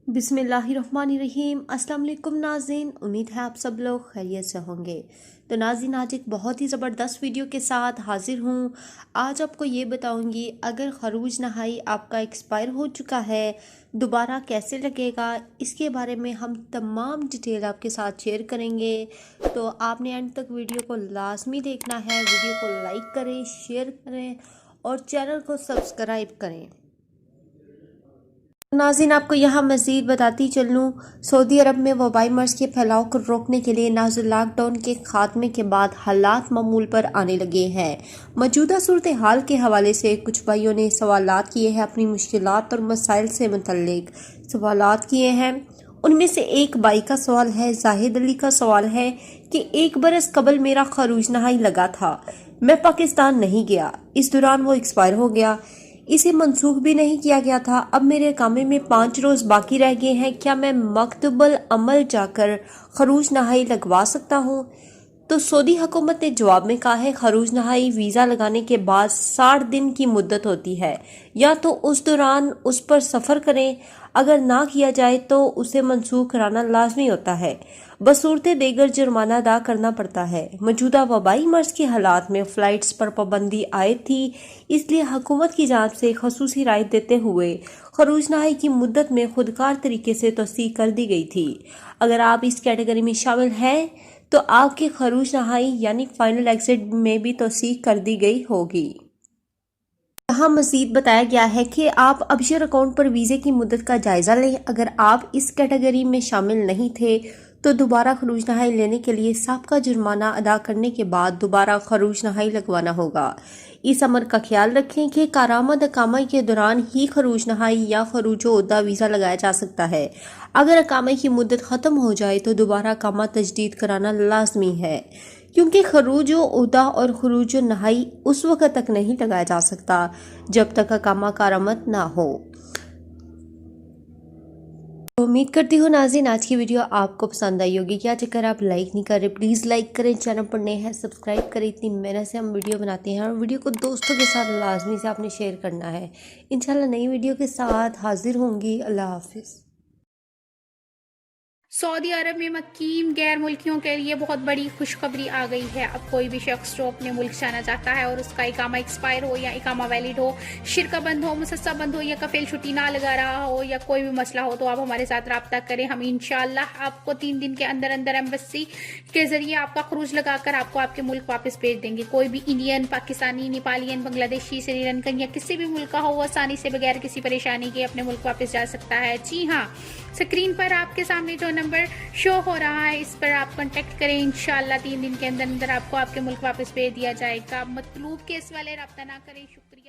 बिस्मिल्लाहिर्रहमानिर्रहीम। अस्सलाम वालेकुम नाज़रीन, उम्मीद है आप सब लोग खैरियत से होंगे। तो नाज़रीन, आज एक बहुत ही ज़बरदस्त वीडियो के साथ हाजिर हूँ। आज आपको ये बताऊँगी, अगर खरूज नहाई आपका एक्सपायर हो चुका है, दोबारा कैसे लगेगा, इसके बारे में हम तमाम डिटेल आपके साथ शेयर करेंगे। तो आपने एंड तक वीडियो को लाजमी देखना है। वीडियो को लाइक करें, शेयर करें और चैनल को सब्सक्राइब करें। नाज़रीन, आपको यहाँ मज़ीद बताती चलूँ, सऊदी अरब में वबाई मर्ज़ के फैलाव को रोकने के लिए नाज़िल लॉकडाउन के खात्मे के बाद हालात मामूल पर आने लगे हैं। मौजूदा सूरत हाल के हवाले से कुछ भाइयों ने सवालात किए हैं, अपनी मुश्किलात और मसाइल से मुतल्लिक सवालात किए हैं। उनमें से एक भाई का सवाल है, जाहिद अली का सवाल है कि 1 बरस कबल मेरा खरूज नहाई लगा था, मैं पाकिस्तान नहीं गया, इस दौरान वो एक्सपायर हो गया, इसे मनसूख भी नहीं किया गया था। अब मेरे कामे में 5 रोज बाकी रह गए हैं, क्या मैं मकतबल अमल जाकर खरूज नहाई लगवा सकता हूँ? तो सऊदी हुकूमत ने जवाब में कहा है, खरूज नहाई वीज़ा लगाने के बाद 60 दिन की मुद्दत होती है, या तो उस दौरान उस पर सफ़र करें, अगर ना किया जाए तो उसे मनसूख कराना लाजमी होता है, बसूरत देगर जुर्माना अदा करना पड़ता है। मौजूदा वबाई मर्ज के हालात में फ़्लाइट्स पर पाबंदी आयद थी, इसलिए हुकूमत की जानिब से खसूसी राय देते हुए खरूज नहाई की मुद्दत में खुदकार तरीके से तौसीक कर दी गई थी। अगर आप इस कैटेगरी में शामिल हैं तो आपके खरूज नहाई यानी फाइनल एग्जिट में भी तौसीक कर दी गई होगी। यहाँ मज़ीद बताया गया है कि आप अबशर अकाउंट पर वीज़े की मुद्दत का जायज़ा लें। अगर आप इस कैटेगरी में शामिल नहीं थे तो दोबारा खरूज नहाई लेने के लिए साबका जुर्माना अदा करने के बाद दोबारा खरूज नहाई लगवाना होगा। इस अमर का ख्याल रखें कि कारामद अकामा के दौरान ही खरूज नहाई या खरूज उहदा वीज़ा लगाया जा सकता है। अगर अकामा की मुद्दत ख़त्म हो जाए तो दोबारा अकामा तजदीद कराना लाजमी है, क्योंकि खरूज उहदा और खरूज नहाई उस वक़्त तक नहीं लगाया जा सकता जब तक अकामा कारामद ना हो। उम्मीद करती हूँ नाज़रीन, आज की वीडियो आपको पसंद आई होगी। क्या चक्कर आप लाइक नहीं कर रहे, प्लीज़ लाइक करें, चैनल पर नए हैं सब्सक्राइब करें। इतनी मेहनत से हम वीडियो बनाते हैं और वीडियो को दोस्तों के साथ लाजमी से आपने शेयर करना है। इंशाल्लाह नई वीडियो के साथ हाजिर होंगी। अल्लाह हाफिज़। सऊदी अरब में मकीम गैर मुल्कियों के लिए बहुत बड़ी खुशखबरी आ गई है। अब कोई भी शख्स जो अपने मुल्क से आना चाहता है और उसका इकामा एक्सपायर हो या इकामा वैलिड हो, शिरका बंद हो, मुसस्सा बंद हो या कफील छुट्टी ना लगा रहा हो या कोई भी मसला हो, तो आप हमारे साथ रब्ता करें। हम इंशाल्लाह आपको 3 दिन के अंदर अंदर एम्बेसी के जरिए आपका खरूज लगाकर आपको आपके मुल्क वापस भेज देंगे। कोई भी इंडियन, पाकिस्तानी, नेपालियन, बांग्लादेशी, श्रीलंकन या किसी भी मुल्क का हो, वो आसानी से बगैर किसी परेशानी के अपने मुल्क वापस जा सकता है। जी हाँ, स्क्रीन पर आपके सामने जो नंबर शो हो रहा है, इस पर आप कांटेक्ट करें। इंशाल्लाह 3 दिन के अंदर अंदर आपको आपके मुल्क वापस भेज दिया जाएगा। मतलूब केस वाले रब्ता ना करें। शुक्रिया।